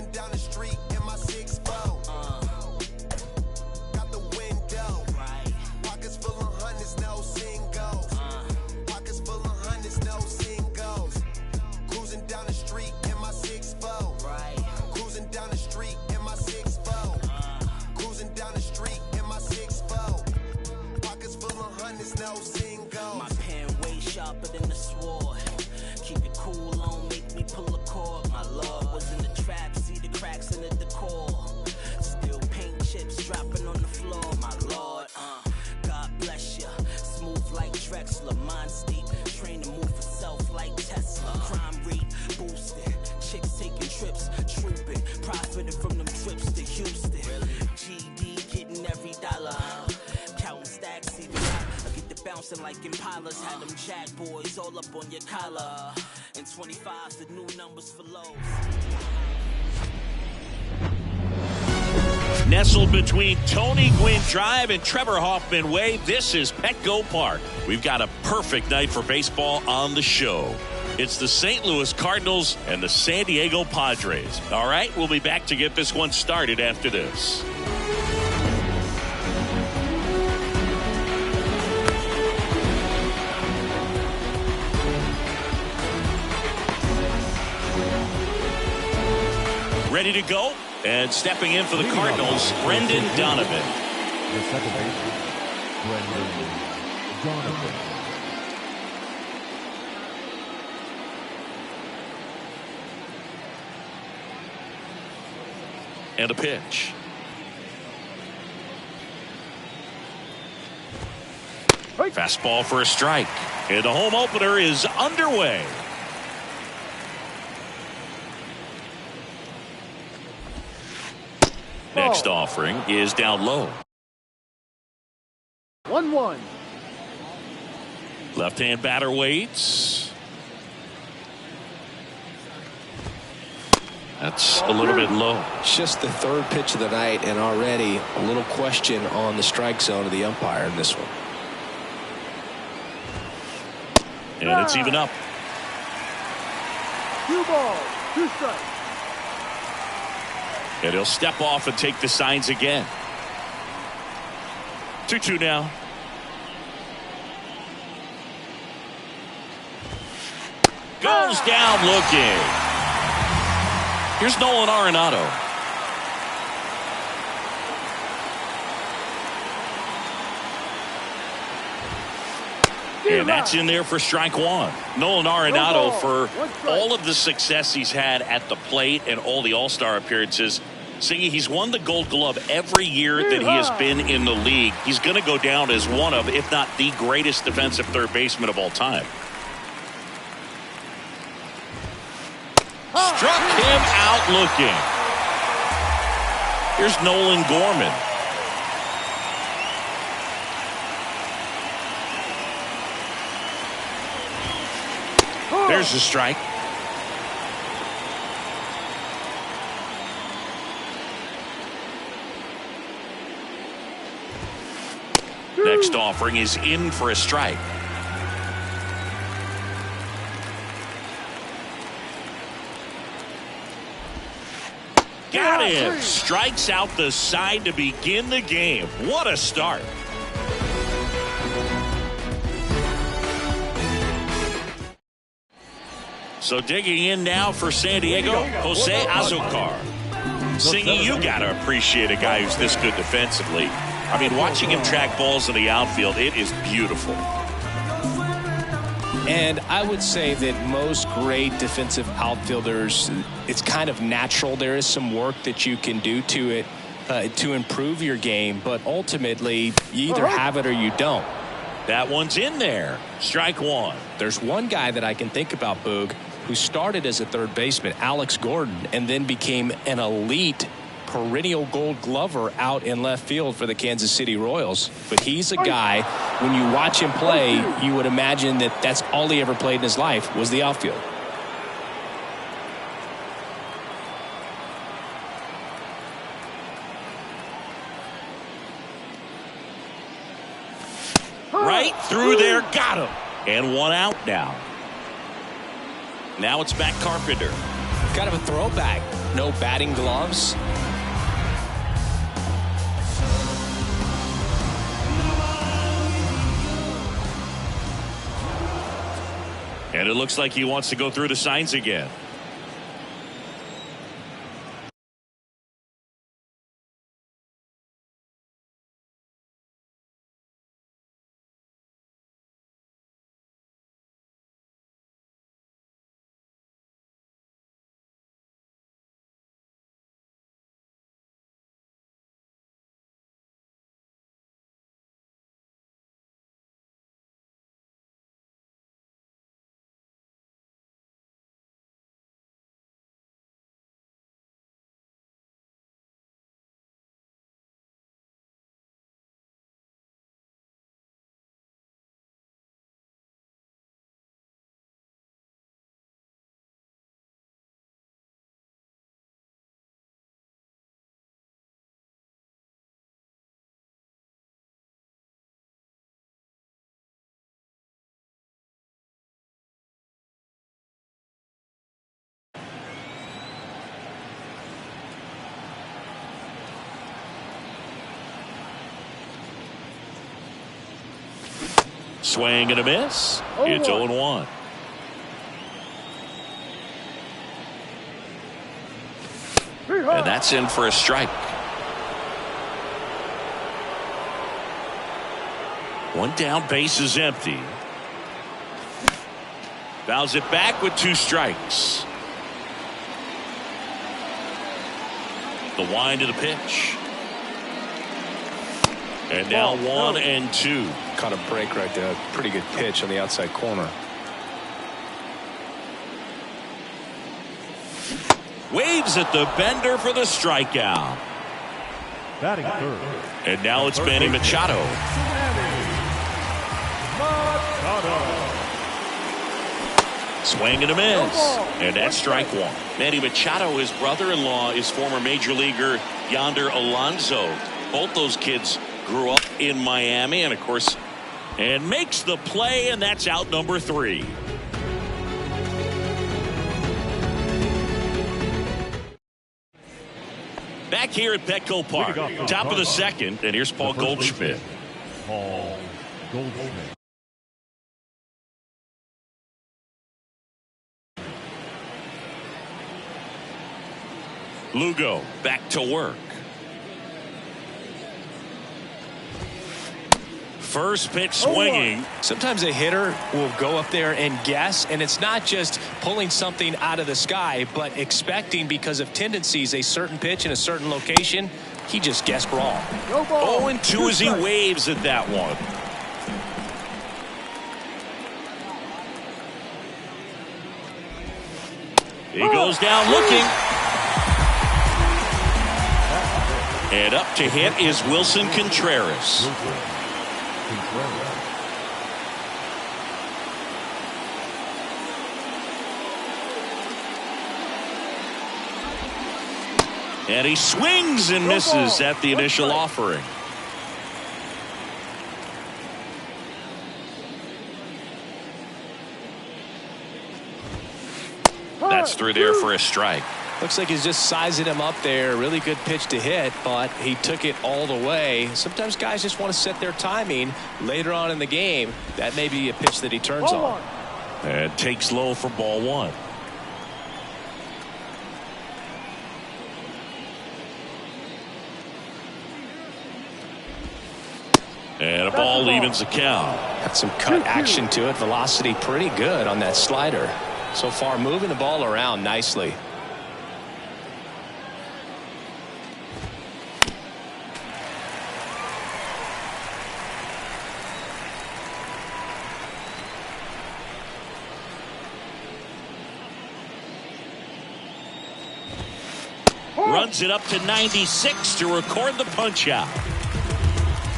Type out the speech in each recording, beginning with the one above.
Cruising down the street in my 6-4. Got the window. Pockets full of hundreds, no singles. Pockets full of hundreds, no singles. Cruising down the street in my 6-4. Cruising down the street in my 6-4. Cruising down the street in my 6-4. Pockets full of hundreds, no singles. My pen way sharper than the sword. Keep it cool, on make me pull a cord. My lord was in the trap, see the cracks in the decor. Still paint chips dropping on the floor. My lord, God bless ya. Smooth like Drexler, mind steep. Train to move for self like Tesla. Crime rate boosting, chicks taking trips, trooping, profiting from them trips to Houston. GD getting every dollar. Counting stacks, even I get the bouncing like Impalas. Had them jack boys all up on your collar. And 25's the new numbers for lows. Nestled between Tony Gwynn Drive and Trevor Hoffman Way, this is Petco Park. We've got a perfect night for baseball on the show. It's the St. Louis Cardinals and the San Diego Padres. All right, we'll be back to get this one started after this. Ready to go? And stepping in for the Cardinals, Brendan Donovan. The second baseman, Brendan Donovan. And a pitch. Fastball for a strike. And the home opener is underway. Next offering is down low. 1-1. Left-hand batter waits. That's a little bit low. It's just the third pitch of the night, and already a little question on the strike zone of the umpire in this one. And it's even up. 2 balls, 2 strikes. And he'll step off and take the signs again. 2-2 now. Goes down looking. Here's Nolan Arenado. And that's in there for strike one. Nolan Arenado, for all of the success he's had at the plate and all the All-Star appearances, he's won the Gold Glove every year that he has been in the league. He's going to go down as one of, if not the greatest defensive third baseman of all time. Struck him out looking. Here's Nolan Gorman. There's the strike. Next offering is in for a strike. Got it. Strikes out the side to begin the game. What a start. So digging in now for San Diego, Jose Azocar. Singy, you got to appreciate a guy who's this good defensively. I mean, watching him track balls in the outfield, it is beautiful. And I would say that most great defensive outfielders, it's kind of natural. There is some work that you can do to it to improve your game, but ultimately you either have it or you don't. That one's in there. Strike one. There's one guy that I can think about, Boog, who started as a third baseman, Alex Gordon, and then became an elite perennial Gold Glover out in left field for the Kansas City Royals. But he's a guy, when you watch him play, you would imagine that that's all he ever played in his life was the outfield. Right through there, got him. And one out now. Now it's back Carpenter. Kind of a throwback. no batting gloves. And it looks like he wants to go through the signs again. Swing and a miss. It's 0-1. And that's in for a strike. One down, base is empty. Fouls it back with 2 strikes. The wind of the pitch. And now 1-2. Caught a break right there. Pretty good pitch on the outside corner. Waves at the bender for the strikeout. Batting third. And now it's Manny Machado. Swing and a miss. And that's strike 1. Manny Machado, his brother-in-law, is former major leaguer Yonder Alonso. Both those kids grew up in Miami, and of course, and makes the play, and that's out number 3. Back here at Petco Park, top of the second, and here's Paul Goldschmidt. Paul Goldschmidt. Lugo back to work. First pitch swinging. Sometimes a hitter will go up there and guess, and it's not just pulling something out of the sky, but expecting, because of tendencies, a certain pitch in a certain location. He just guessed wrong. 0-2 as he waves at that one. He goes down looking. And up to hit is Wilson Contreras. And he swings and misses at the initial offering. That's through there for a strike. Looks like he's just sizing him up there. Really good pitch to hit, but he took it all the way. Sometimes guys just want to set their timing later on in the game. That may be a pitch that he turns on. And takes low for ball 1. And a ball evens the count. Got some cut action to it. Velocity pretty good on that slider. So far, moving the ball around nicely. Runs it up to 96 to record the punch out.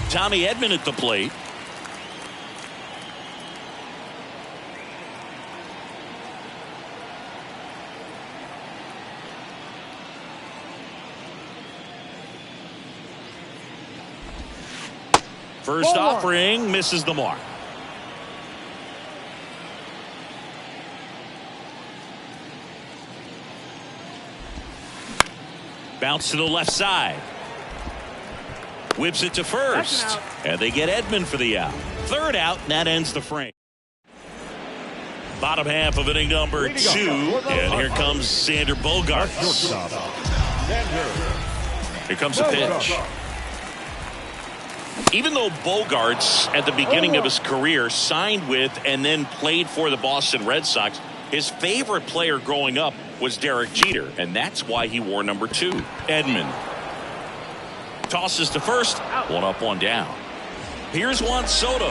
Tommy Edman at the plate. First offering misses the mark. Bounce to the left side. Whips it to first. And they get Edman for the out. Third out, and that ends the frame. Bottom half of inning number 2. And here comes Xander Bogaerts. Here comes the pitch. Even though Bogaerts, at the beginning of his career, signed with and then played for the Boston Red Sox, his favorite player growing up was Derek Jeter, and that's why he wore number 2. Edman tosses to first. One up, one down. Here's Juan Soto.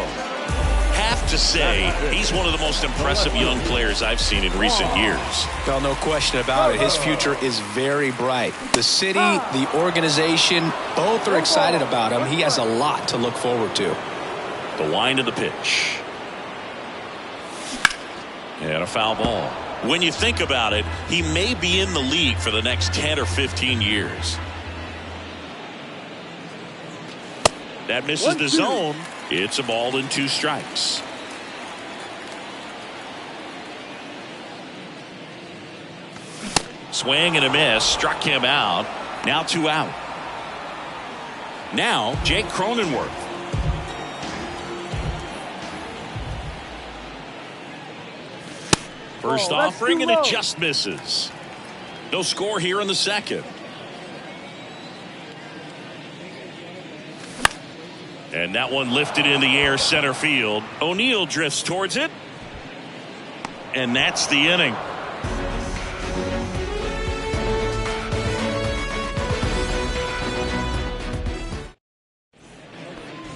Have to say, he's one of the most impressive young players I've seen in recent years. Well, no question about it. His future is very bright. The city, the organization, both are excited about him. He has a lot to look forward to. The wind of the pitch. And a foul ball. When you think about it, he may be in the league for the next 10 or 15 years. That misses the zone. It's a ball and 2 strikes. Swing and a miss. Struck him out. Now 2 out. Now Jake Cronenworth. First offering, and it just misses. No score here in the second. And that one lifted in the air center field. O'Neill drifts towards it. And that's the inning.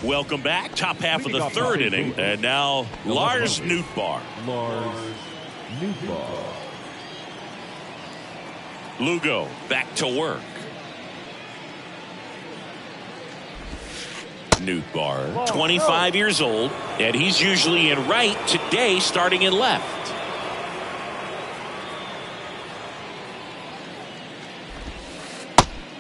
Welcome back. Top half of the third inning. And now Lars Nootbaar. Lugo back to work. Nootbaar, 25 years old, and he's usually in right, today starting in left.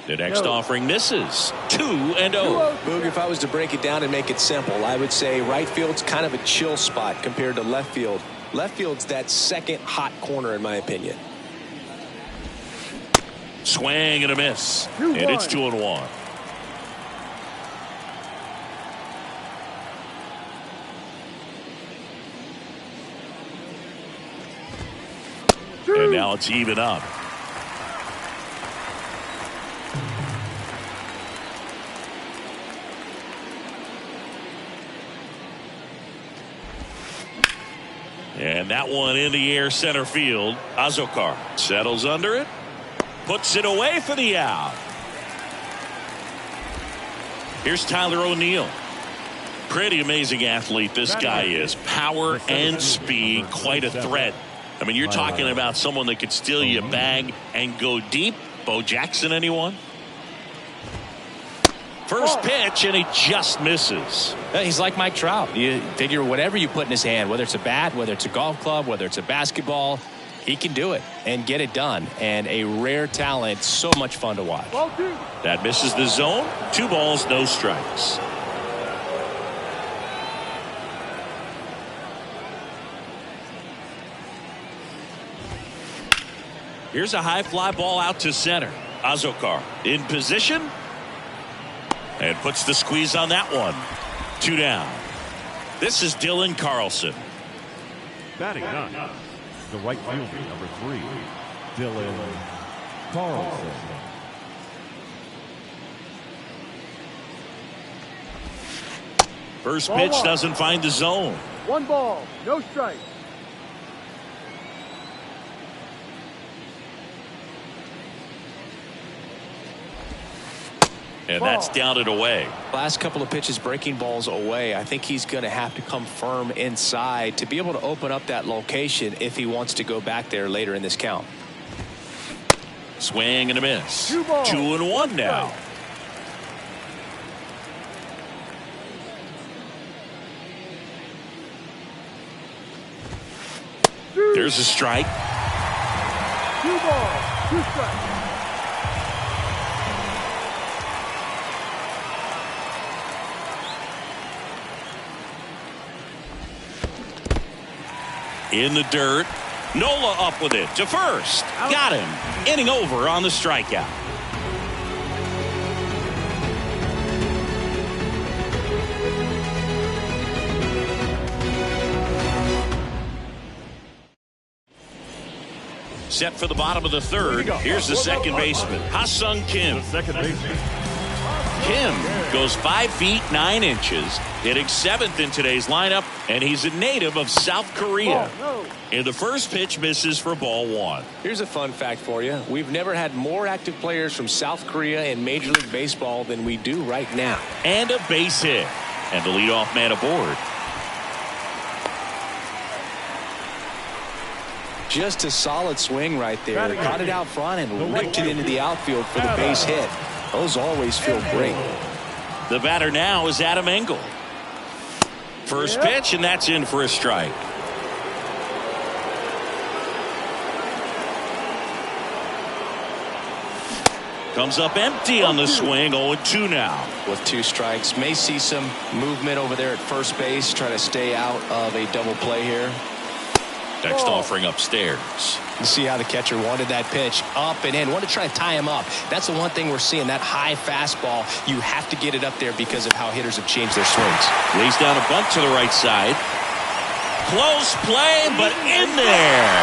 The next offering misses. 2-0. Boog, if I was to break it down and make it simple, I would say right field's kind of a chill spot compared to left field. Left field's that second hot corner, in my opinion. Swing and a miss. And it's 2-1. And now it's even up. And that one in the air center field. Azokar settles under it. Puts it away for the out. Here's Tyler O'Neill. Pretty amazing athlete this guy is. Power and speed. Quite a threat. I mean, you're talking about someone that could steal you a bag and go deep. Bo Jackson, anyone? First pitch, and he just misses. He's like Mike Trout. You figure whatever you put in his hand, whether it's a bat, whether it's a golf club, whether it's a basketball, he can do it and get it done. And a rare talent, so much fun to watch. That misses the zone. 2 balls, no strikes. Here's a high fly ball out to center. Azokar in position and puts the squeeze on that one. 2 down. This is Dylan Carlson. Batting 9, the right fielder, number 3, Dylan Carlson. First pitch doesn't find the zone. 1 ball, no strike. And that's down and away. Last couple of pitches breaking balls away. I think he's going to have to come firm inside to be able to open up that location if he wants to go back there later in this count. Swing and a miss. 2-1 now. There's a strike. 2 balls, 2 strikes. In the dirt. Nola up with it to first. Got him. Inning over on the strikeout. Set for the bottom of the third. Here's the second baseman, Ha-Seong Kim. The second baseman. Kim goes 5 feet 9 inches, hitting 7th in today's lineup, and he's a native of South Korea. And the first pitch misses for ball 1. Here's a fun fact for you. We've never had more active players from South Korea in Major League Baseball than we do right now. And a base hit. And the leadoff man aboard. Just a solid swing right there. Caught it out front and licked it into the outfield for the base hit. Those always feel great. The batter now is Adam Engel. First pitch, and that's in for a strike. Comes up empty on the swing. 0-2 now. With 2 strikes, may see some movement over there at first base. Try to stay out of a double play here. Next offering upstairs. You see how the catcher wanted that pitch up and in. Wanted to try to tie him up. That's the one thing we're seeing. That high fastball, you have to get it up there because of how hitters have changed their swings. Lays down a bunt to the right side. Close play, but in there.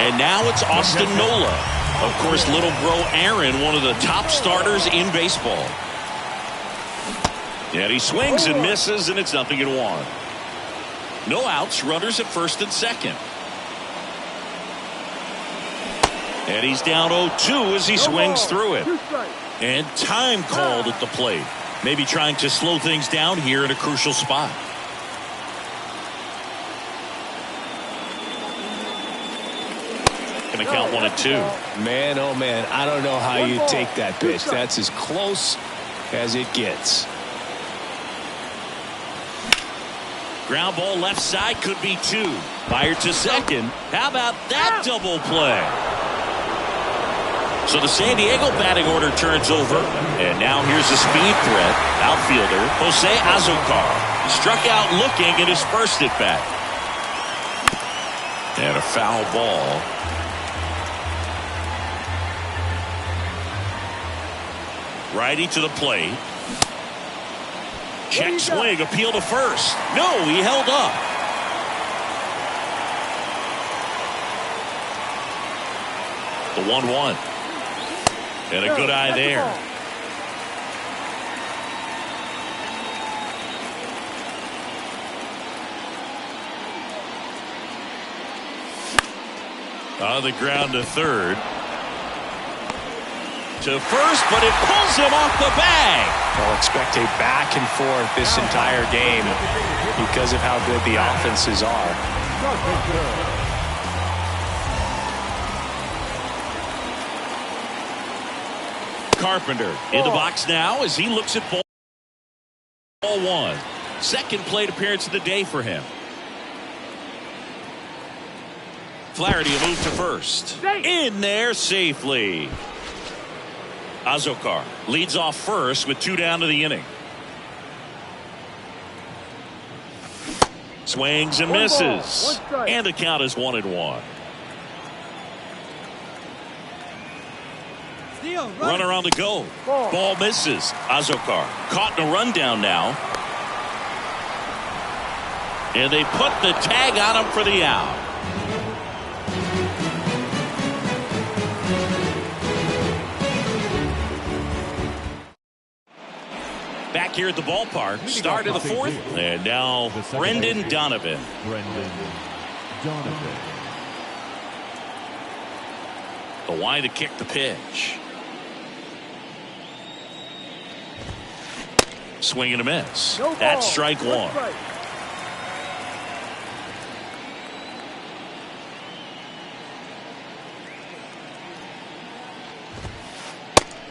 And now it's Austin Nola. Of course, little bro Aaron, one of the top starters in baseball. And he swings and misses, and it's 0-1. No outs, runners at first and second. And he's down 0-2 as he swings through it. And time called at the plate. Maybe trying to slow things down here in a crucial spot. Going to count 1-2. Man, oh man, I don't know how you take that pitch. That's as close as it gets. Ground ball left side, could be 2. Fired to second. How about that double play? So the San Diego batting order turns over. And now here's a speed threat. Outfielder Jose Azocar. Struck out looking at his first at bat. And a foul ball. Righty to the plate. Check swing, appeal to first. No, he held up. The 1-1. And a good eye there. On the ground to third. To first, but it pulls him off the bag. I'll expect a back and forth this entire game because of how good the offenses are. Carpenter in the box now as he looks at ball 1. Second plate appearance of the day for him. Flaherty a move to first. In there safely. Azocar leads off first with 2 down to the inning. Swings and misses. And the count is 1-1. Runner on the go. Ball misses. Azocar caught in a rundown now. And they put the tag on him for the out. Back here at the ballpark, start of the 4th. And now Brendan Donovan. The wide to kick the pitch. Swing and a miss. That's strike 1.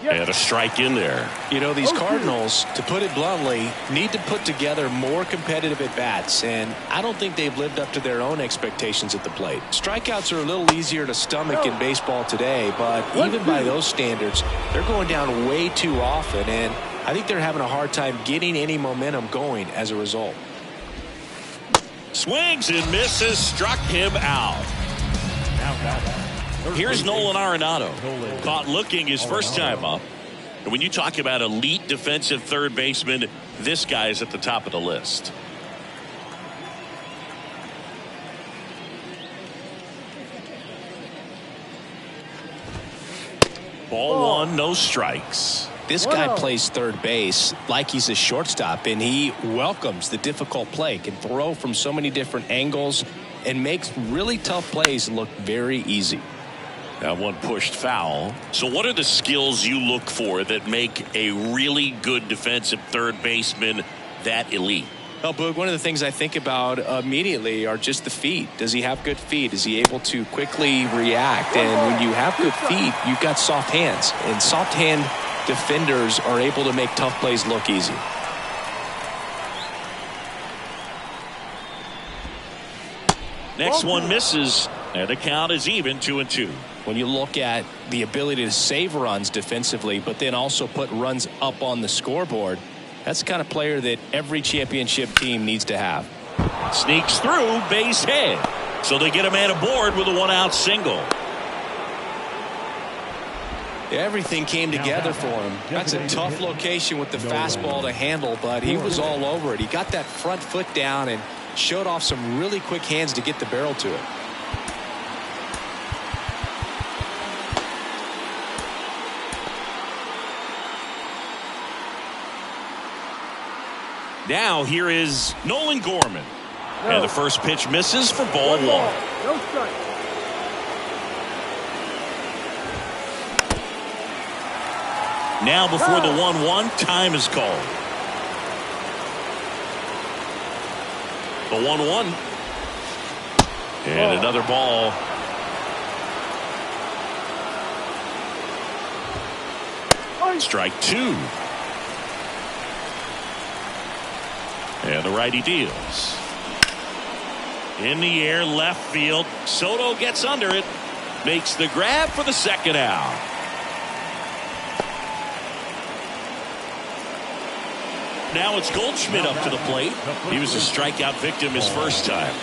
And a strike in there. You know, these Cardinals, to put it bluntly, need to put together more competitive at-bats, and I don't think they've lived up to their own expectations at the plate. Strikeouts are a little easier to stomach in baseball today, but even by those standards, they're going down way too often, and I think they're having a hard time getting any momentum going as a result. Swings and misses, struck him out. Here's Nolan Arenado. Caught looking his first time up. And when you talk about elite defensive third baseman, this guy is at the top of the list. Ball one, no strikes. This guy plays third base like he's a shortstop, and he welcomes the difficult play, can throw from so many different angles, and makes really tough plays look very easy. That one pushed foul. So what are the skills you look for that make a really good defensive third baseman that elite? Well, Boog, one of the things I think about immediately are just the feet. Does he have good feet? Is he able to quickly react? And when you have good feet, you've got soft hands. And soft hand defenders are able to make tough plays look easy. Next one misses, and the count is even 2-2. When you look at the ability to save runs defensively, but then also put runs up on the scoreboard, that's the kind of player that every championship team needs to have. Sneaks through, base hit. So they get a man aboard with a one-out single. Everything came together for him. That's a tough location with the fastball to handle, but he was all over it. He got that front foot down and showed off some really quick hands to get the barrel to it. Now here is Nolan Gorman. And the first pitch misses for ball one. No strike. Now before the 1-1, time is called. The 1-1. And another ball. Strike two. And the righty deals. In the air, left field. Soto gets under it. Makes the grab for the second out. Now it's Goldschmidt up to the plate. He was a strikeout victim his first time.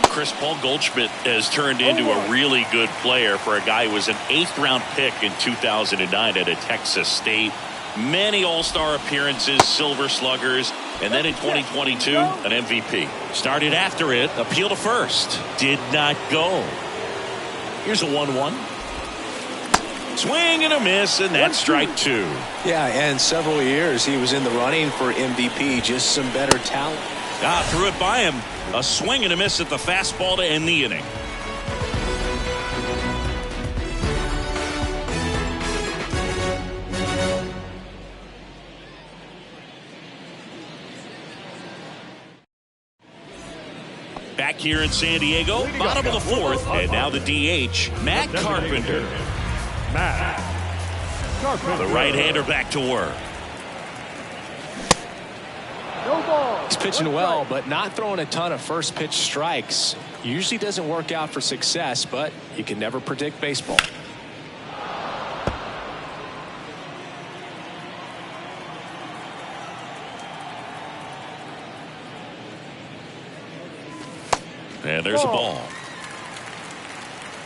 Chris, Paul Goldschmidt has turned into a really good player for a guy who was an 8th-round pick in 2009 at Texas State. Many All-Star appearances, Silver Sluggers, and then in 2022, an MVP. Started after it, appeal to first. Did not go. Here's a 1-1. Swing and a miss, and that's strike two. Yeah, and several years he was in the running for MVP, just some better talent. Threw it by him. A swing and a miss at the fastball to end the inning. Back here in San Diego, bottom of the fourth, and now the DH, Matt Carpenter. The right-hander back to work. No ball. He's pitching well, but not throwing a ton of first pitch strikes. Usually doesn't work out for success, but you can never predict baseball. And there's a ball.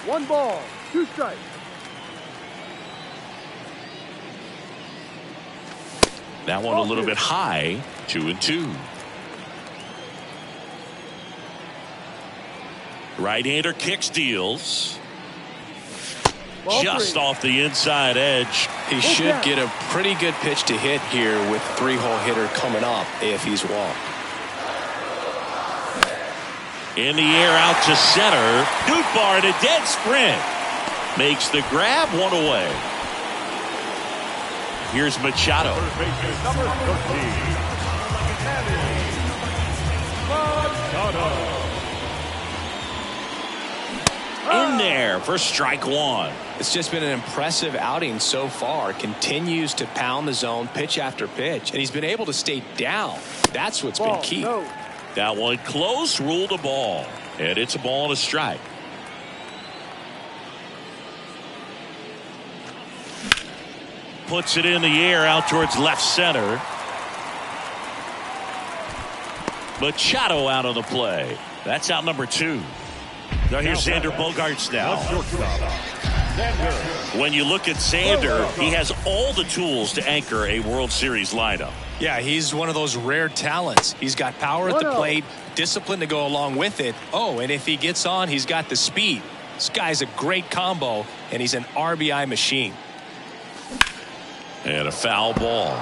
1 ball, 2 strikes. That one a little bit high, 2-2. Right-hander kicks, deals. Just off the inside edge. He should get a pretty good pitch to hit here with 3-hole hitter coming up if he's walked. In the air out to center. Nootbaar in a dead sprint. Makes the grab, one away. Here's Machado. In there for strike one. It's just been an impressive outing so far. Continues to pound the zone pitch after pitch, and he's been able to stay down. That's what's been key. That one close, ruled a ball. And it's a ball and a strike. Puts it in the air out towards left center. Machado out of the play. That's out number 2. Now here's Xander Bogaerts now. When you look at Xander, he has all the tools to anchor a World Series lineup. Yeah, he's one of those rare talents. He's got power at the plate, discipline to go along with it. Oh, and if he gets on, he's got the speed. This guy's a great combo, and he's an RBI machine. And a foul ball.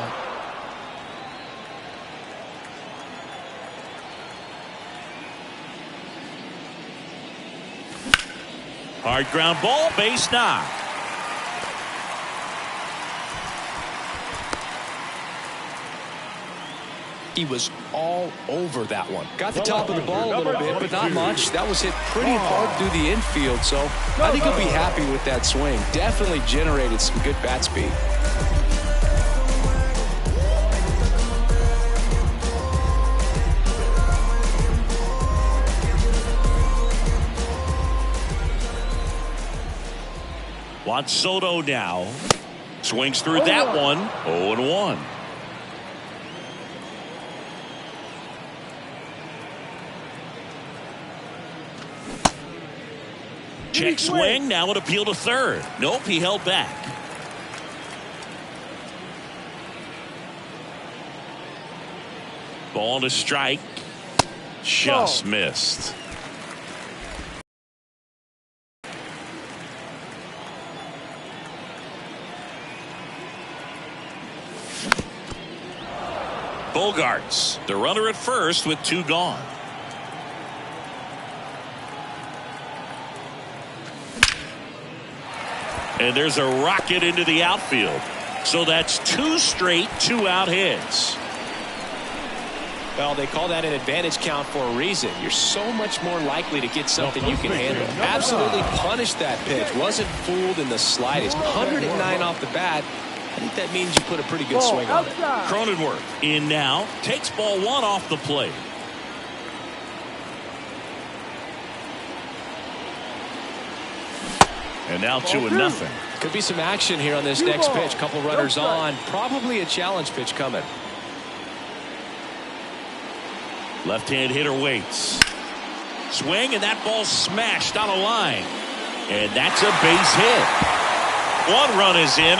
Hard ground ball, base knock. He was all over that one. Got the top of the ball a little bit, but not much. That was hit pretty hard through the infield, so I think he'll be happy with that swing. Definitely generated some good bat speed. Juan Soto now swings through that one. 0-1. Check swing, now an appeal to third. Nope, he held back. Ball to strike. Just missed. Bogarts, the runner at first with 2 gone. And there's a rocket into the outfield. So that's 2 straight 2-out hits. Well, they call that an advantage count for a reason. You're so much more likely to get something you can handle. Absolutely punished that pitch. Wasn't fooled in the slightest. 109 off the bat. I think that means you put a pretty good swing on it. Cronenworth in now. Takes ball 1 off the plate. And now 2-0. Could be some action here on this next pitch. Couple runners on. Probably a challenge pitch coming. Left-hand hitter waits. Swing, and that ball smashed on a line. And that's a base hit. 1 run is in.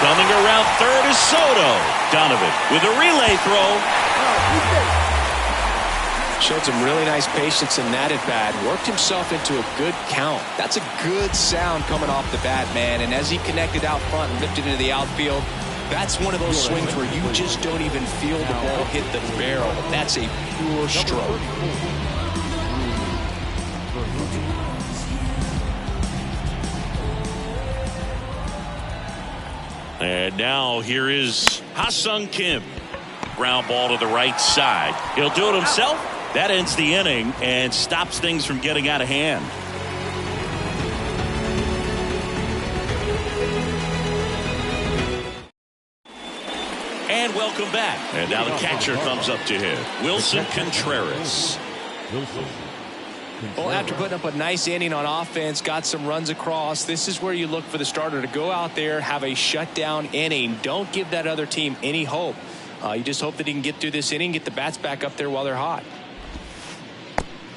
Coming around third is Soto. Donovan with a relay throw. Showed some really nice patience in that at bat. Worked himself into a good count. That's a good sound coming off the bat, man. And as he connected out front and lifted into the outfield, that's one of those swings where you just don't even feel the ball hit the barrel. That's a pure stroke. And now here is Ha-Sung Kim. Ground ball to the right side. He'll do it himself. That ends the inning and stops things from getting out of hand. And welcome back. And now the catcher comes up to hit. Wilson Contreras. Well, after putting up a nice inning on offense, got some runs across, this is where you look for the starter to go out there, have a shutdown inning. Don't give that other team any hope. You just hope that he can get through this inning, get the bats back up there while they're hot.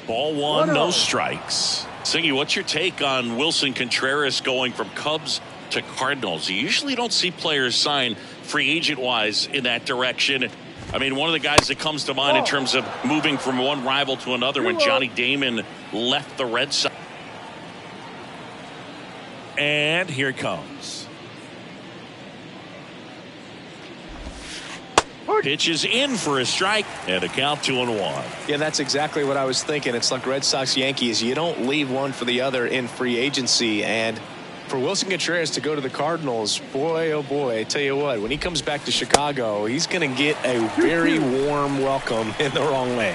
Ball 1, no strikes. Singy, what's your take on Wilson Contreras going from Cubs to Cardinals? You usually don't see players sign free agent wise in that direction. I mean, one of the guys that comes to mind in terms of moving from one rival to another when Johnny Damon left the Red Sox. And here it comes. Pitch is in for a strike and a count 2-1. Yeah, that's exactly what I was thinking. It's like Red Sox Yankees. You don't leave one for the other in free agency. And for Wilson Contreras to go to the Cardinals, boy, oh boy, I tell you what, when he comes back to Chicago, he's going to get a very warm welcome in the wrong way.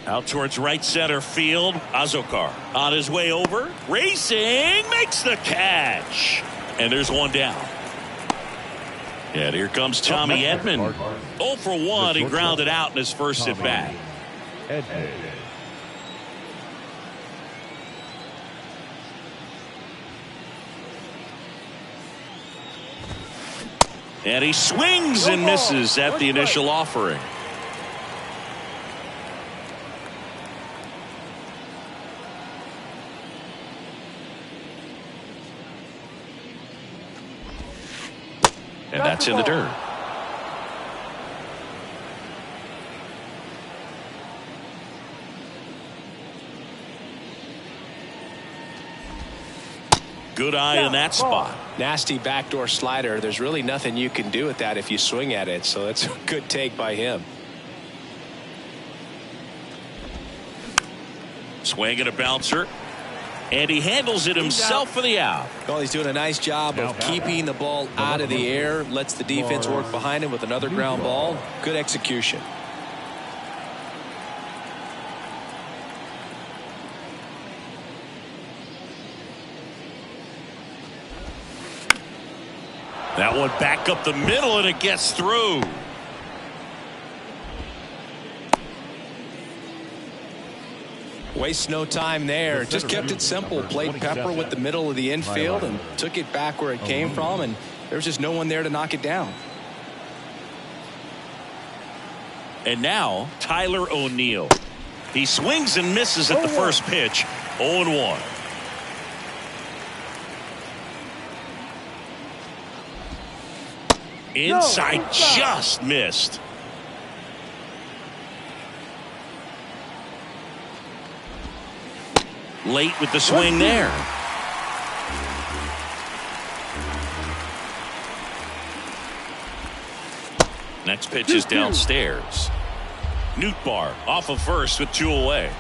Out towards right center field. Azokar on his way over. Racing. Makes the catch. And there's one down. And here comes Tommy Edman. 0 for 1. He grounded out in his first at bat. And he swings and misses at the initial offering. That's in the dirt. Good eye in that spot. Nasty backdoor slider. There's really nothing you can do with that if you swing at it. So that's a good take by him. Swing and a bouncer. And he handles it himself for the out. Well, he's doing a nice job of keeping the ball out of the air. Lets the defense work behind him with another ground ball. Good execution. That one back up the middle, and it gets through. Waste no time there. Just kept it simple. Played Pepper with the middle of the infield and took it back where it came from, and there was just no one there to knock it down. And now Tyler O'Neill. He swings and misses at the first pitch. 0-1. Inside, just missed. Late with the swing there. Next pitch is downstairs. Nootbaar off of first with 2 away.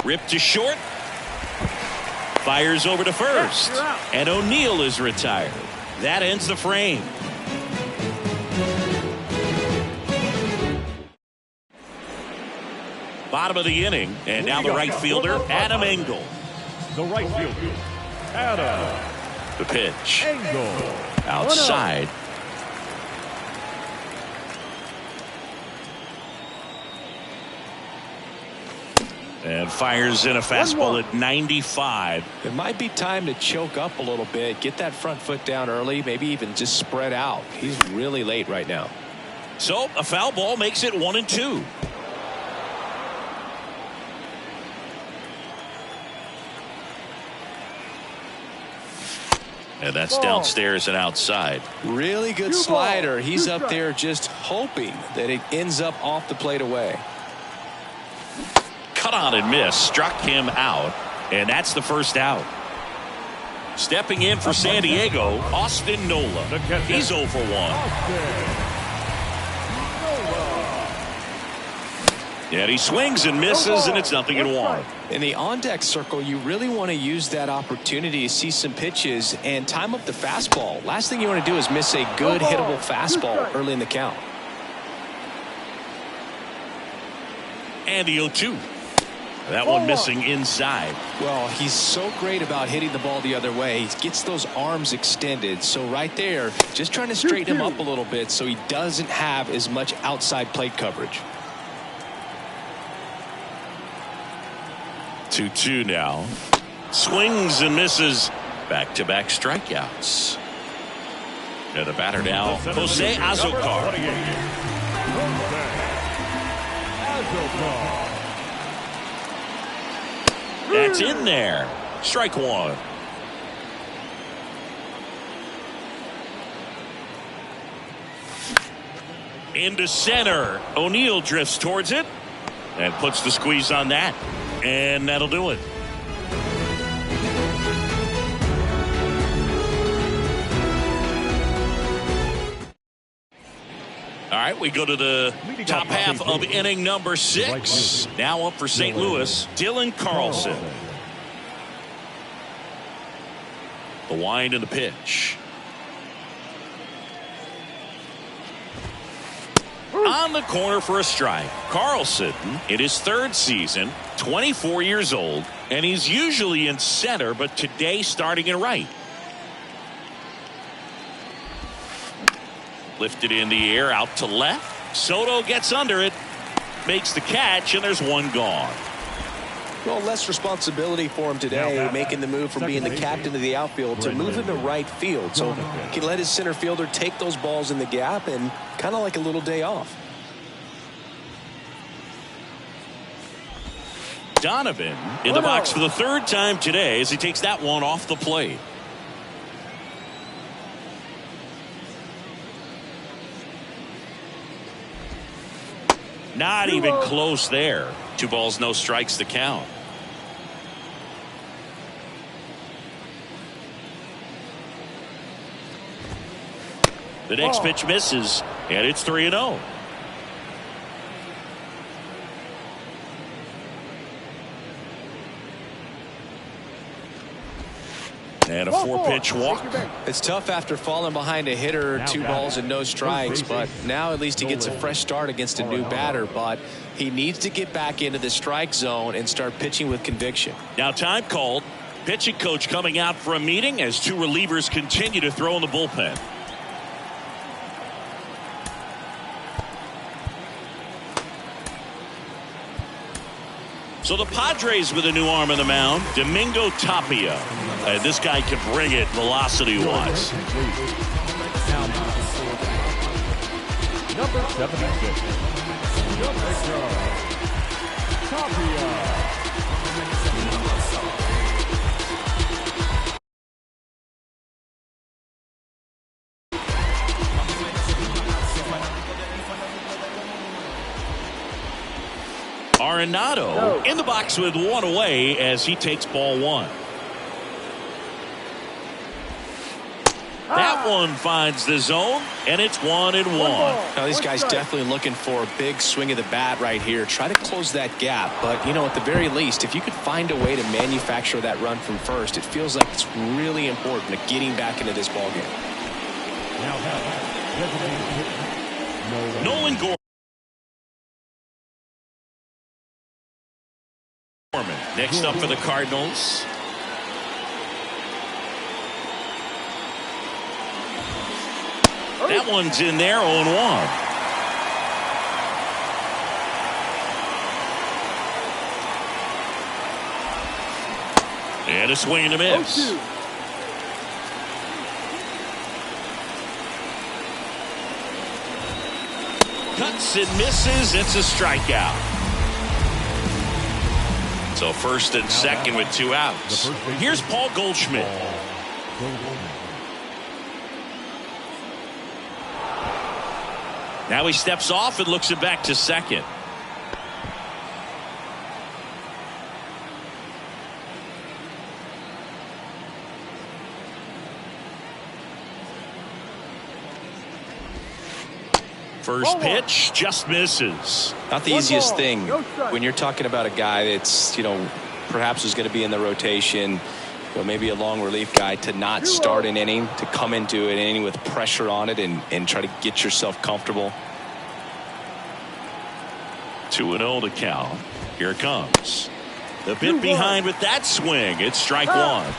Ripped to short. Fires over to first. And O'Neill is retired. That ends the frame. Bottom of the inning. And now the right fielder, Adam Engel. The right fielder, Adam. The pitch. Engel. Outside. And fires in a fastball at 95. It might be time to choke up a little bit. Get that front foot down early. Maybe even just spread out. He's really late right now. So a foul ball makes it 1-2. And that's downstairs and outside. Really good slider. He's up there just hoping that it ends up off the plate away. Cut on and miss. Struck him out. And that's the first out. Stepping in for San Diego, Austin Nola. He's 0 for 1. And he swings and misses, and it's 0-1. In the on-deck circle, you really want to use that opportunity to see some pitches and time up the fastball. Last thing you want to do is miss a good hittable fastball early in the count. And the 0-2. That one missing inside. Well, he's so great about hitting the ball the other way. He gets those arms extended. So right there, just trying to straighten him up a little bit so he doesn't have as much outside plate coverage. 2-2 now. Swings and misses. Back-to-back strikeouts. And the batter now, Jose Azocar. That's in there. Strike one. Into center. O'Neill drifts towards it and puts the squeeze on that. And that'll do it. All right, we go to the top half of inning number 6. Now up for St. Louis, Dylan Carlson. The wind and the pitch. On the corner for a strike. Carlson in his 3rd season, 24 years old, and he's usually in center, but today starting in right. Lifted in the air out to left. Soto gets under it, makes the catch, and there's one gone. Well, less responsibility for him today, making the move from being the captain of the outfield to moving to right field. So he can let his center fielder take those balls in the gap and kind of like a little day off. Donovan in the box for the third time today as he takes that one off the plate. Not even close there. 2 balls, no strikes to count. The next pitch misses, and it's 3-0. And a 4-pitch walk. It's tough after falling behind a hitter, 2 balls and no strikes, but now at least he gets a fresh start against a new batter. But he needs to get back into the strike zone and start pitching with conviction. Now time called. Pitching coach coming out for a meeting as 2 relievers continue to throw in the bullpen. So the Padres with a new arm in the mound, Domingo Tapia. And this guy can bring it velocity-wise. Number 76. Tapia. Arenado in the box with 1 away as he takes ball 1. That one finds the zone, and it's 1-1. Now, these guys definitely looking for a big swing of the bat right here. Try to close that gap. But, you know, at the very least, if you could find a way to manufacture that run from first, it feels like it's really important to getting back into this ballgame. Nolan Gorman. Next up for the Cardinals. That one's in there, 0-1. And a swing and a miss. Cuts and misses. It's a strikeout. So first and second with 2 outs. Here's Paul Goldschmidt. Now he steps off and looks it back to second. First pitch just misses. Not the easiest thing when you're talking about a guy that's, you know, perhaps is going to be in the rotation, you know, maybe a long relief guy, to not start an inning, to come into an inning with pressure on it and try to get yourself comfortable. 2-0 to count. Here it comes. The bit behind with that swing. It's strike 1.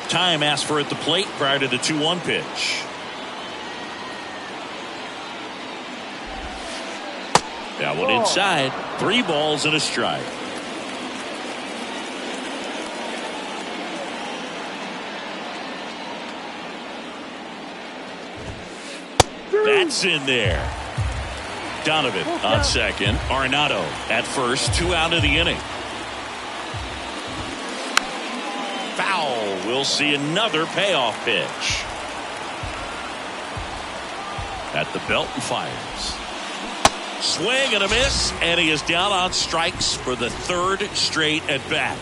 Time asked for at the plate prior to the 2-1 pitch. That one inside. 3 balls and a strike. That's in there. Donovan on second. Arenado at first. 2 out of the inning. Foul. We'll see another payoff pitch. At the belt and fires. Swing and a miss, and he is down on strikes for the 3rd straight at bat.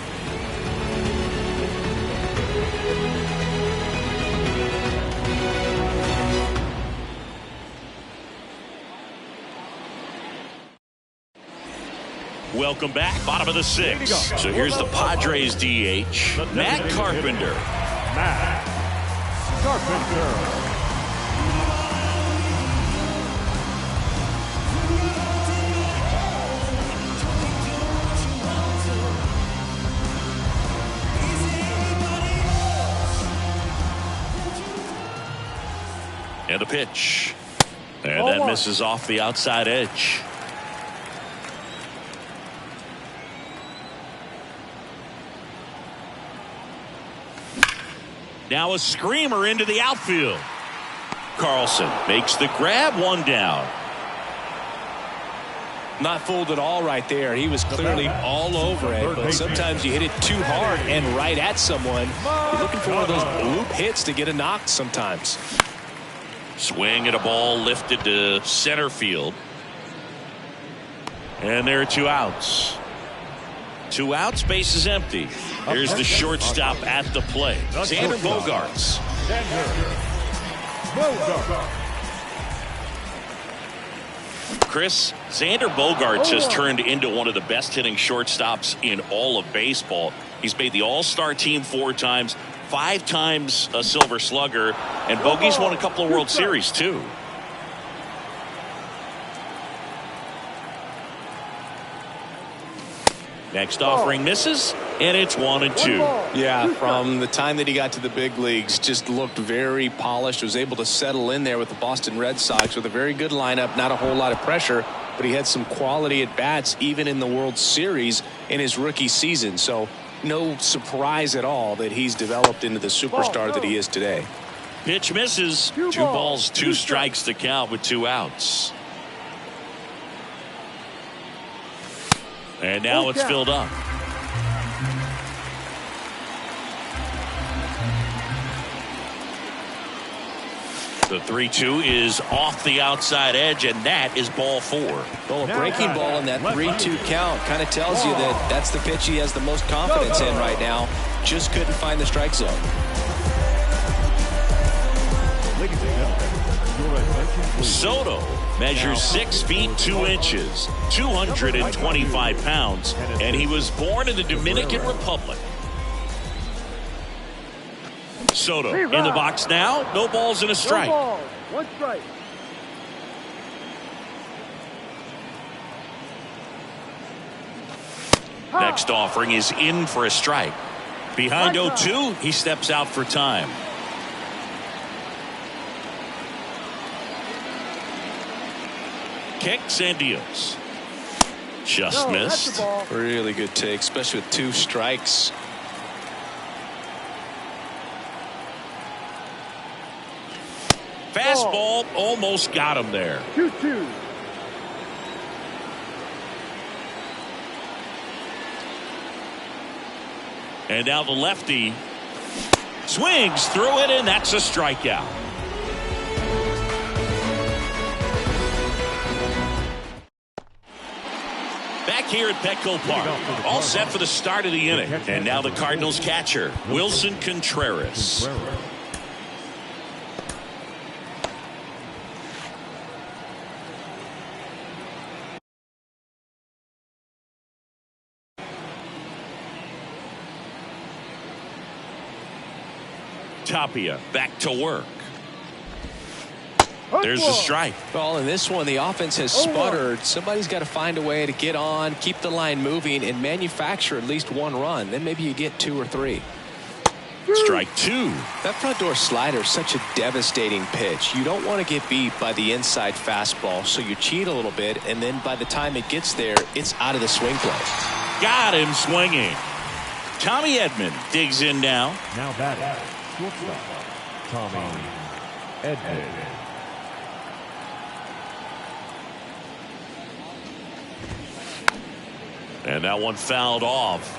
Welcome back, bottom of the 6th. So here's the Padres DH, Matt Carpenter. Matt Carpenter. And a pitch. And that misses off the outside edge. Now a screamer into the outfield. Carlson makes the grab, 1 down. Not fooled at all right there. He was clearly all over it, but sometimes you hit it too hard and right at someone. You're looking for one of those loop hits to get a knock sometimes. Swing at a ball lifted to center field. And there are 2 outs. 2 outs, base is empty. Here's the shortstop at the plate, Xander Bogaerts. Chris, Xander Bogaerts has turned into one of the best hitting shortstops in all of baseball. He's made the All-Star team 4 times, 5 times a Silver Slugger, and Bogey's won a couple of World Series too. Next offering misses, and it's 1-2. Yeah, from the time that he got to the big leagues, just looked very polished, was able to settle in there with the Boston Red Sox with a very good lineup, not a whole lot of pressure, but he had some quality at bats even in the World Series in his rookie season. So no surprise at all that he's developed into the superstar that he is today. Pitch misses. 2 balls, 2 strikes to count with 2 outs. And now it's filled up. The 3-2 is off the outside edge, and that is ball 4. Well, a breaking ball in that 3-2 count kind of tells you that that's the pitch he has the most confidence in right now. Just couldn't find the strike zone. Soto measures 6 feet 2 inches, 225 pounds, and he was born in the Dominican Republic. Soto in the box now. No balls and a strike. 1 strike. Next offering is in for a strike. Behind 0-2, he steps out for time. Kicks and deals. Just missed. Really good take, especially with 2 strikes. Fastball almost got him there. 2-2. And now the lefty swings through it, and that's a strikeout. Back here at Petco Park, all set for the start of the inning. And now the Cardinals catcher, Wilson Contreras. Tapia back to work. There's the strike. Well, in this one, the offense has sputtered. Somebody's got to find a way to get on, keep the line moving, and manufacture at least 1 run. Then maybe you get 2 or 3. Strike 2. That front door slider is such a devastating pitch. You don't want to get beat by the inside fastball, so you cheat a little bit, and then by the time it gets there, it's out of the swing play. Got him swinging. Tommy Edman digs in now. Now batting, shortstop, Tommy Edman. And that one fouled off.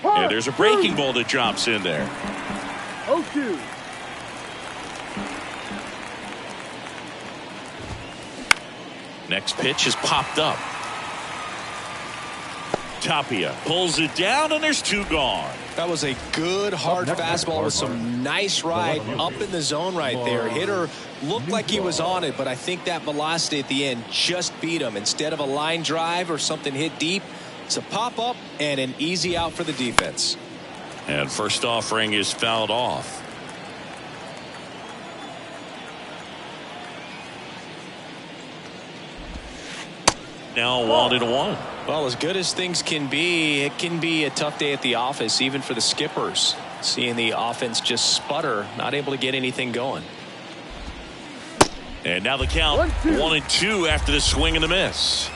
And there's a breaking ball that drops in there. 0-2. Next pitch is popped up. Tapia pulls it down, and there's 2 gone. That was a good hard fastball with some nice ride up in the zone right there. Hitter looked like he was on it, but I think that velocity at the end just beat him. Instead of a line drive or something hit deep, it's a pop up and an easy out for the defense. And first offering is fouled off. Now 1-1. Well, as good as things can be, it can be a tough day at the office, even for the skippers. Seeing the offense just sputter, not able to get anything going. And now the count 1-2 after the swing and the miss.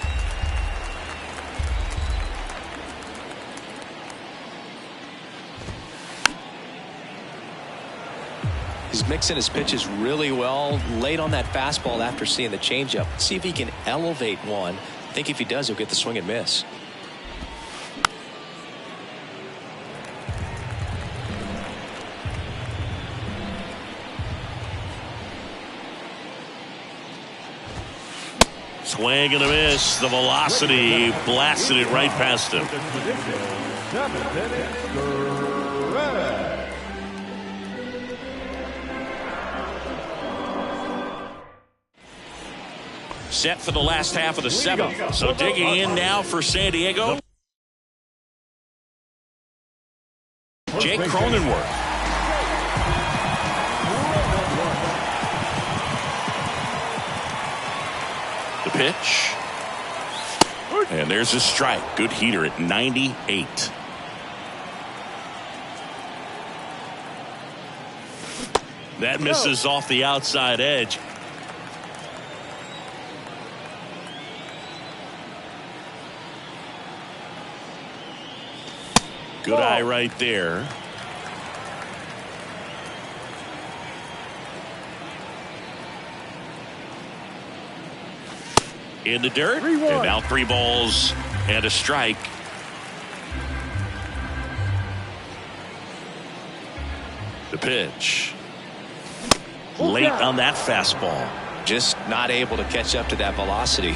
He's mixing his pitches really well, late on that fastball after seeing the changeup. See if he can elevate one. I think if he does, he'll get the swing and miss. Swing and a miss. The velocity blasted it right past him. Set for the last half of the seventh. So digging in now for San Diego, Jake Cronenworth. The pitch. And there's a strike. Good heater at 98. That misses off the outside edge. Good eye right there. In the dirt. And now 3 balls and a strike. The pitch. Late on that fastball. Just not able to catch up to that velocity.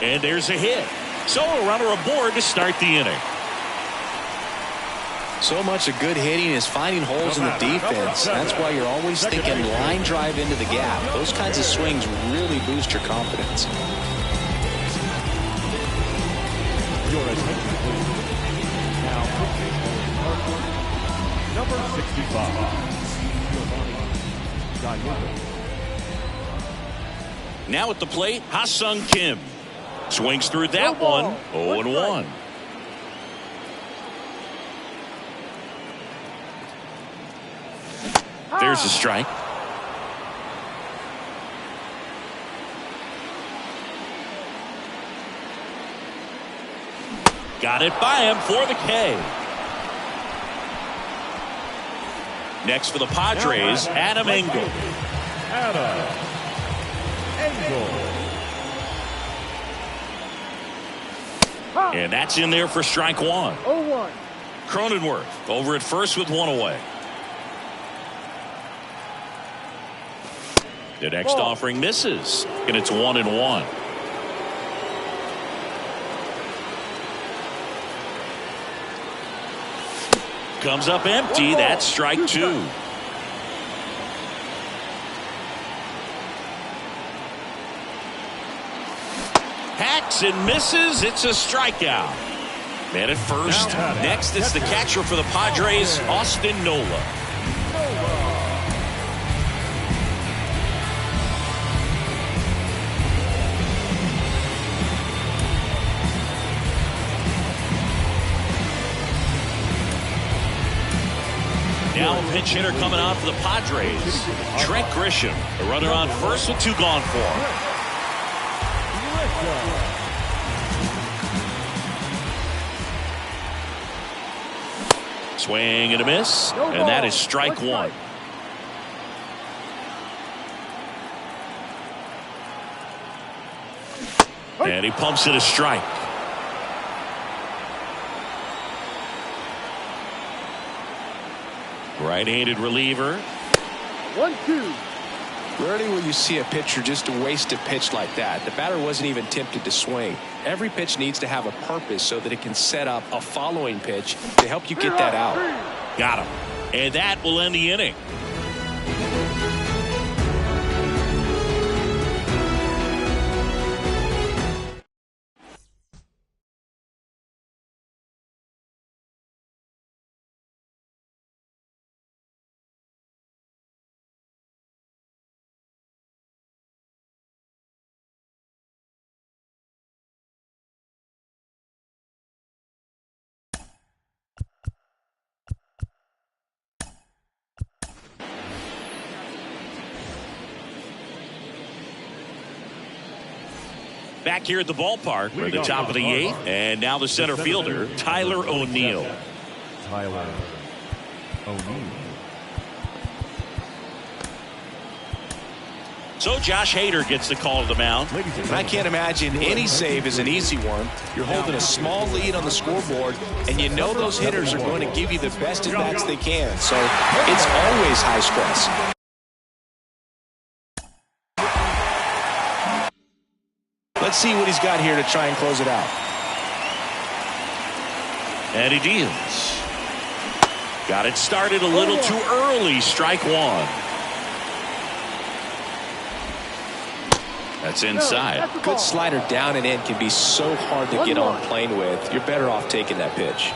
And there's a hit. So a runner aboard to start the inning. So much of good hitting is finding holes in the defense. That's why you're always thinking line drive into the gap. Those kinds of swings really boost your confidence. Your attention, please. Now, number 65, Giovanni Gallegos. Now at the plate, Ha-Sung Kim. Swings through that one. 0-1. There's a strike. Got it by him for the K. Next for the Padres, Adam Engel. Adam Engel. And that's in there for strike 1. 0-1. Cronenworth over at first with 1 away. The next offering misses, and it's 1-1. Comes up empty. That's strike 2. Hacks and misses. It's a strikeout. Man at first. Next, it's the catcher for the Padres, Austin Nola. Now a pinch hitter coming out for the Padres, Trent Grisham. A runner on first with 2 gone for. Swing and a miss, and that is strike 1. And he pumps it a strike. Right-handed reliever. 1-2. Rarely will you see a pitcher just waste a pitch like that. The batter wasn't even tempted to swing. Every pitch needs to have a purpose so that it can set up a following pitch to help you get that out. Got him. And that will end the inning. Back here at the ballpark, we're at the top of the 8th, and now the center fielder, Tyler O'Neill. Tyler O'Neill. So Josh Hader gets the call to the mound. And I can't imagine any save is an easy one. You're holding a small lead on the scoreboard, and you know those hitters are going to give you the best at-bats they can. So it's always high stress. Let's see what he's got here to try and close it out. And he deals. Got it started a little too early. Strike one. That's inside. Good slider down and in can be so hard to get on plane with. You're better off taking that pitch.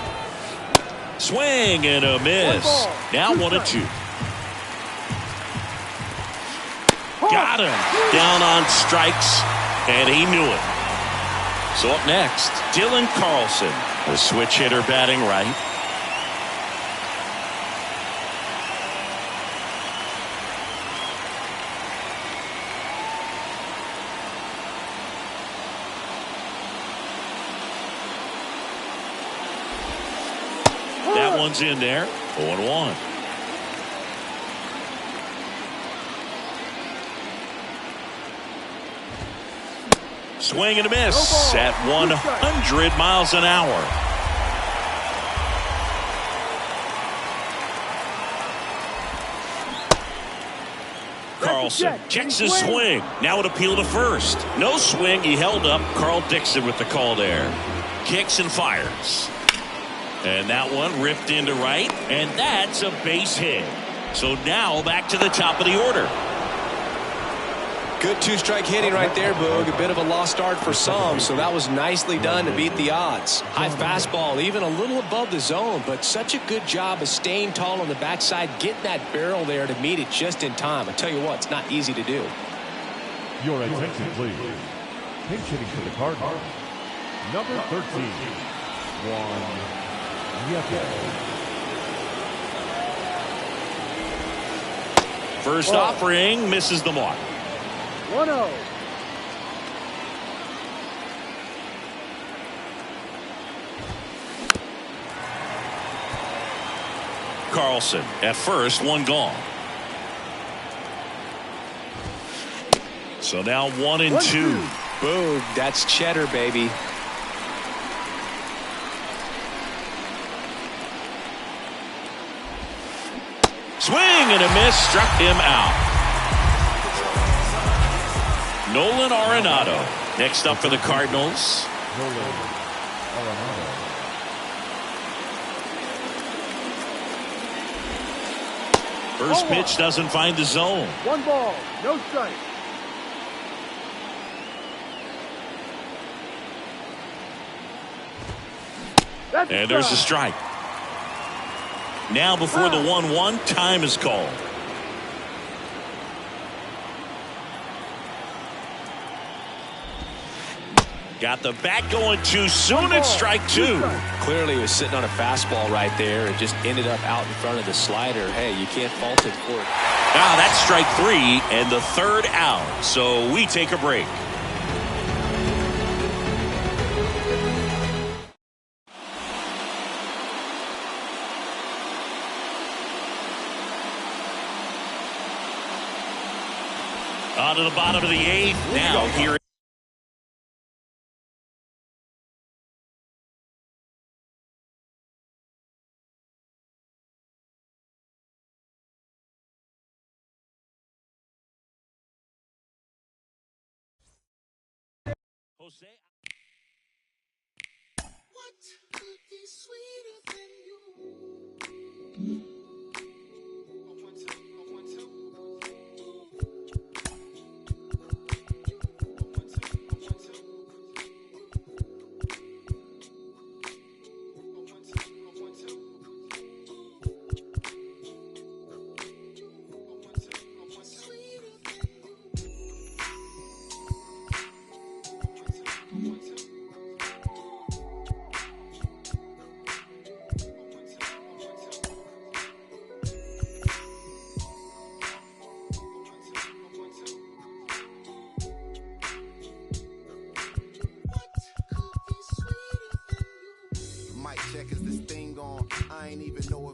Swing and a miss. Now 1-2. Got him. Down on strikes, and he knew it. So up next, Dylan Carlson, the switch hitter batting right. That one's in there. 0-1. Swing and a miss at 100 miles an hour. Carlson checks his swing. Now it appeal to first. No swing. He held up. Carl Dixon with the call there. Kicks and fires. And that one ripped into right. And that's a base hit. So now back to the top of the order. Good two-strike hitting right there, Boog. A bit of a lost start for some, so that was nicely done to beat the odds. High fastball, even a little above the zone, but such a good job of staying tall on the backside, getting that barrel there to meet it just in time. I tell you what, it's not easy to do. Your attention, please. Pinch hitting for the Cardinals. Number 13, Juan Yepes. First offering misses the mark. 1-0. Carlson at first, one gone. So now 1-2. Boog, that's cheddar, baby. Swing and a miss, struck him out. Nolan Arenado next up for the Cardinals. Nolan Arenado. First pitch doesn't find the zone. 1 ball, no strike. And there's a strike. Now before the 1-1, time is called. Got the bat going too soon. It's strike 2. Clearly he was sitting on a fastball right there and just ended up out in front of the slider. Hey, you can't fault it for it. Now that's strike 3 and the third out. So we take a break. On to the bottom of the 8th. Now here. Jose. What could be sweeter than you?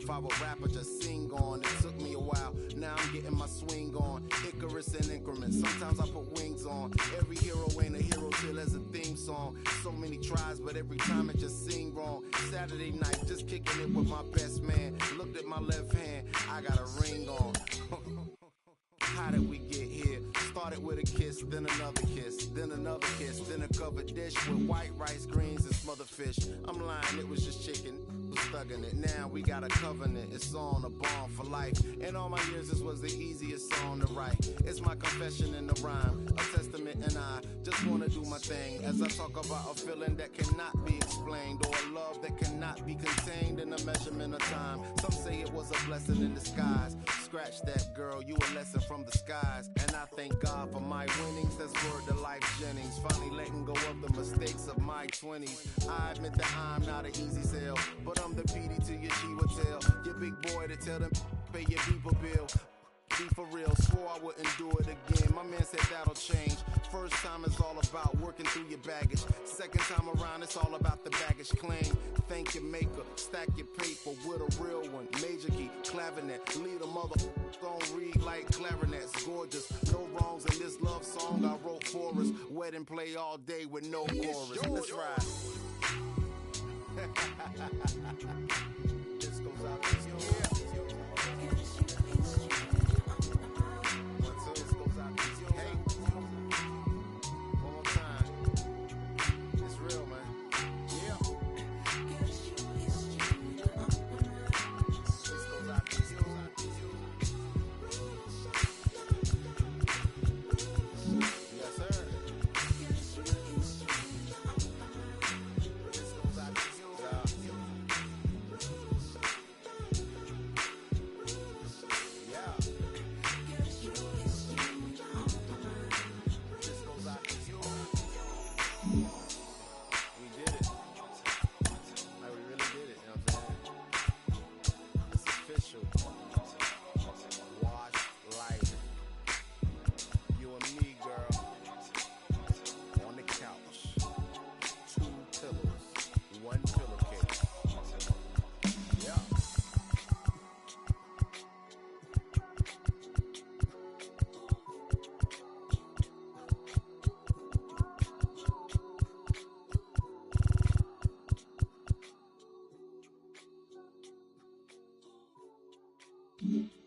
If I were a rapper, just sing on. It took me a while, now I'm getting my swing on. Icarus in increments, sometimes I put wings on. Every hero ain't a hero till there's a theme song. So many tries, but every time it just sing wrong. Saturday night, just kicking it with my best man. Looked at my left hand, I got a ring on. How did we get here? Started with a kiss, then another kiss, then another kiss, then a covered dish with white rice, greens, and smothered fish. I'm lying, it was just chicken. Was thugging it. Now we got a covenant. It's on a bond for life. In all my years, this was the easiest song to write. It's my confession in the rhyme, a testament, and I just wanna do my thing as I talk about a feeling that cannot be explained, or a love that cannot be contained in a measurement of time. Some say it was a blessing in disguise. Scratch that, girl, you a lesson from the skies. And I thank God for my winnings. That's word to Life Jennings. Finally letting go of the mistakes of my 20s. I admit that I'm not an easy sell, but I'm the PD to your Chiwetel. Your big boy to tell them pay your people bill. Be for real, swore I wouldn't do it again. My man said that'll change. First time is all about working through your baggage. Second time around, it's all about the baggage claim. Thank your maker, stack your paper with a real one. Major key, clavinet, lead a mother don't read like clarinets. Gorgeous, no wrongs in this love song I wrote for us. Wedding play all day with no chorus. Let's ride. This goes out to you. Mm-hmm.